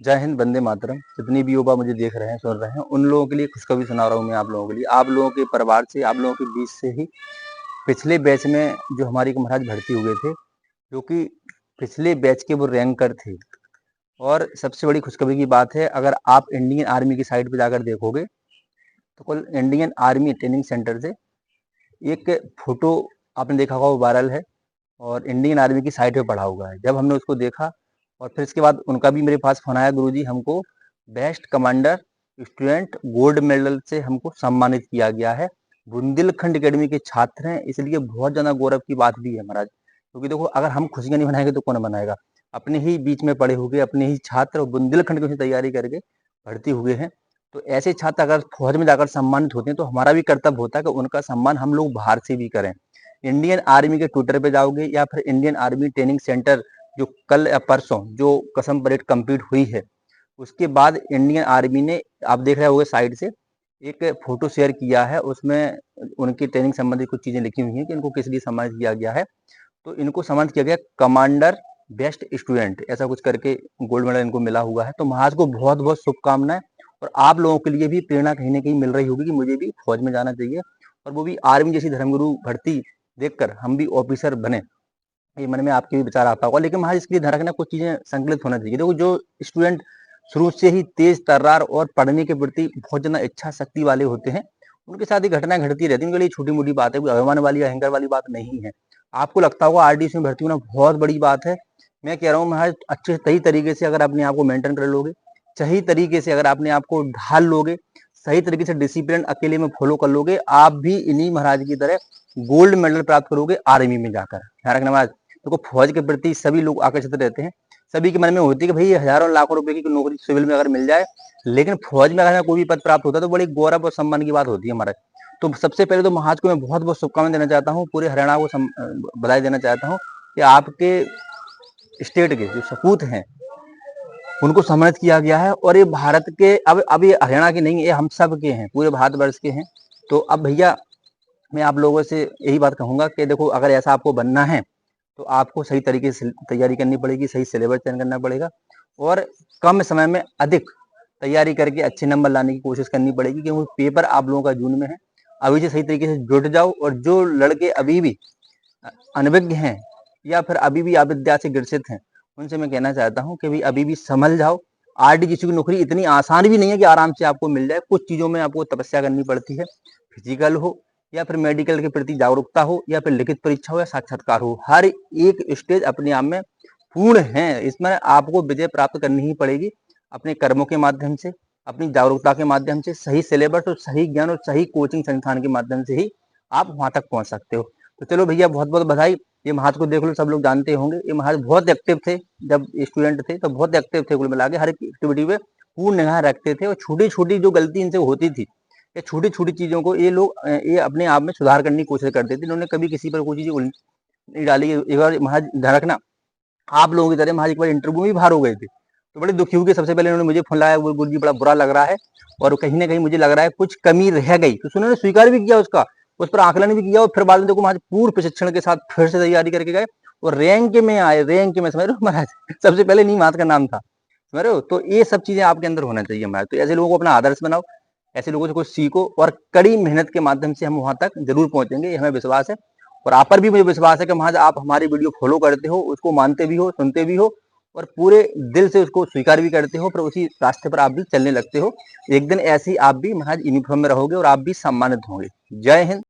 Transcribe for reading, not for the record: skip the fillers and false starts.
जय हिंद, वंदे मातरम। जितनी भी युवा मुझे देख रहे हैं, सुन रहे हैं, उन लोगों के लिए खुशखबरी सुना रहा हूँ मैं आप लोगों के लिए। आप लोगों के परिवार से, आप लोगों के बीच से ही पिछले बैच में जो हमारी महाराज भर्ती हुए थे, जो कि पिछले बैच के वो रैंकर थे। और सबसे बड़ी खुशखबरी की बात है, अगर आप इंडियन आर्मी की साइट पर जाकर देखोगे तो कल इंडियन आर्मी ट्रेनिंग सेंटर से एक फोटो आपने देखा होगा, वो वायरल है और इंडियन आर्मी की साइट पे पड़ा हुआ है। जब हमने उसको देखा और फिर इसके बाद उनका भी मेरे पास फोन आया, गुरुजी हमको best commander student gold medal से हमको सम्मानित किया गया है। बुंदेलखंड एकेडमी के छात्र हैं, इसलिए बहुत ज़्यादा गौरव की बात भी है महाराज। क्योंकि देखो, अगर हम खुशियाँ नहीं मनाएंगे तो कौन मनाएगा। अपने ही बीच में पड़े हुए अपने ही छात्र बुंदेलखंड की तैयारी करके भर्ती हुए हैं, तो ऐसे छात्र अगर फौज में जाकर सम्मानित होते हैं तो हमारा भी कर्तव्य होता है कि उनका सम्मान हम लोग बाहर से भी करें। इंडियन आर्मी के ट्विटर पे जाओगे या फिर इंडियन आर्मी ट्रेनिंग सेंटर जो कल या परसों जो कसम परेड कंप्लीट हुई है, उसके बाद इंडियन आर्मी ने, आप देख रहे होंगे साइड से एक फोटो शेयर किया है। उसमें उनकी ट्रेनिंग संबंधी कुछ चीजें लिखी हुई हैं कि इनको किस लिए सम्मानित किया गया है। तो इनको सम्मानित किया गया कमांडर बेस्ट स्टूडेंट, ऐसा कुछ करके गोल्ड मेडल इनको मिला हुआ है। तो महाराज को बहुत बहुत शुभकामनाएं। और आप लोगों के लिए भी प्रेरणा कहीं ना कहीं मिल रही होगी कि मुझे भी फौज में जाना चाहिए, और वो भी आर्मी जैसी धर्मगुरु भर्ती देखकर हम भी ऑफिसर बने। ये मन में आपके भी विचार आता होगा, लेकिन महाराज इसके लिए ध्यान रखना, कुछ चीजें संकलित होना चाहिए। देखो, जो स्टूडेंट शुरू से ही तेज तर्रार और पढ़ने के प्रति बहुत ज्यादा इच्छा शक्ति वाले होते हैं, उनके साथ ही घटनाएं घटती रहती हैं। उनके लिए छोटी मोटी बात है, कोई अभिमान वाली या अहंकार वाली बात नहीं है। आपको लगता होगा आरडीसी में भर्ती होना बहुत बड़ी बात है। मैं कह रहा हूँ महाराज, अच्छे सही तरीके से अगर अपने आप को मेंटेन कर लोगे, सही तरीके से अगर अपने आप को ढाल लोगे, सही तरीके से डिसिप्लिन अकेले में फॉलो कर लोगे, आप भी इन्हीं महाराज की तरह गोल्ड मेडल प्राप्त करोगे आर्मी में जाकर। ध्यान रखना महाराज। देखो, फौज के प्रति सभी लोग आकर्षित रहते हैं, सभी के मन में होती है कि भाई हजारों लाखों रुपए की नौकरी सिविल में अगर मिल जाए, लेकिन फौज में अगर कोई भी पद प्राप्त होता है तो बड़ी गौरव और सम्मान की बात होती है हमारा। तो सबसे पहले तो महाराज को मैं बहुत बहुत शुभकामनाएं देना चाहता हूँ, पूरे हरियाणा को बधाई देना चाहता हूँ कि आपके स्टेट के जो सपूत हैं उनको सम्मानित किया गया है। और ये भारत के, अब ये हरियाणा के नहीं, ये हम सब के हैं, पूरे भारतवर्ष के हैं। तो अब भैया मैं आप लोगों से यही बात कहूंगा कि देखो, अगर ऐसा आपको बनना है तो आपको सही तरीके से तैयारी करनी पड़ेगी, सही सिलेबस चयन करना पड़ेगा, और कम समय में अधिक तैयारी करके अच्छे नंबर लाने की कोशिश करनी पड़ेगी, क्योंकि पेपर आप लोगों का जून में है। अभी से सही तरीके से जुट जाओ। और जो लड़के अभी भी अनभिज्ञ हैं या फिर अभी भी अविद्या से ग्रसित हैं, उनसे मैं कहना चाहता हूँ कि भाई अभी भी संभल जाओ। आरडीजीसी की नौकरी इतनी आसान भी नहीं है कि आराम से आपको मिल जाए। कुछ चीजों में आपको तपस्या करनी पड़ती है, फिजिकल हो या फिर मेडिकल के प्रति जागरूकता हो या फिर लिखित परीक्षा हो या साक्षात्कार हो, हर एक स्टेज अपने आप में पूर्ण है। इसमें आपको विजय प्राप्त करनी ही पड़ेगी, अपने कर्मों के माध्यम से, अपनी जागरूकता के माध्यम से, सही सिलेबस और सही ज्ञान और सही कोचिंग संस्थान के माध्यम से ही आप वहां तक पहुंच सकते हो। तो चलो भैया, बहुत बहुत बधाई। ये महाराज को देख लो, सब लोग जानते होंगे, ये महाराज बहुत एक्टिव थे। जब स्टूडेंट थे तो बहुत एक्टिव थे, कुल मिला के हर एक एक्टिविटी पे पूर्ण निगाह रखते थे। और छोटी छोटी जो गलती इनसे होती थी, ये छोटी छोटी चीजों को ये लोग ये अपने आप में सुधार करने की कोशिश करते थे। इन्होंने कभी किसी पर कोई चीज नहीं डाली। एक बार महाराज ध्यान रखना, आप लोगों की तरह महाराज एक बार इंटरव्यू में भी बाहर हो गए थे, तो बड़े दुखी हुए। सबसे पहले उन्होंने मुझे फोन लाया, वो गुरु जी बड़ा बुरा लग रहा है और कहीं ना कहीं मुझे लग रहा है कुछ कमी रह गई। तो उन्होंने स्वीकार भी किया उसका, उस पर आकलन भी किया, और फिर बाद में देखो महाराज पूर्ण प्रशिक्षण के साथ फिर से तैयारी करके गए और रैंक में आए। रैंक में, समझ रहे हो महाराज, सबसे पहले नहीं महाराज का नाम था, समझ रहे हो। तो ये सब चीजें आपके अंदर होना चाहिए महाराज। तो ऐसे लोगों को अपना आदर्श बनाओ, ऐसे लोगों से कुछ सीखो, और कड़ी मेहनत के माध्यम से हम वहां तक जरूर पहुंचेंगे, ये हमें विश्वास है। और आप पर भी मुझे विश्वास है कि महाराज आप हमारी वीडियो फॉलो करते हो, उसको मानते भी हो, सुनते भी हो, और पूरे दिल से उसको स्वीकार भी करते हो, पर उसी रास्ते पर आप भी चलने लगते हो। एक दिन ऐसे ही आप भी महाराज यूनिफॉर्म में रहोगे और आप भी सम्मानित होंगे। जय हिंद।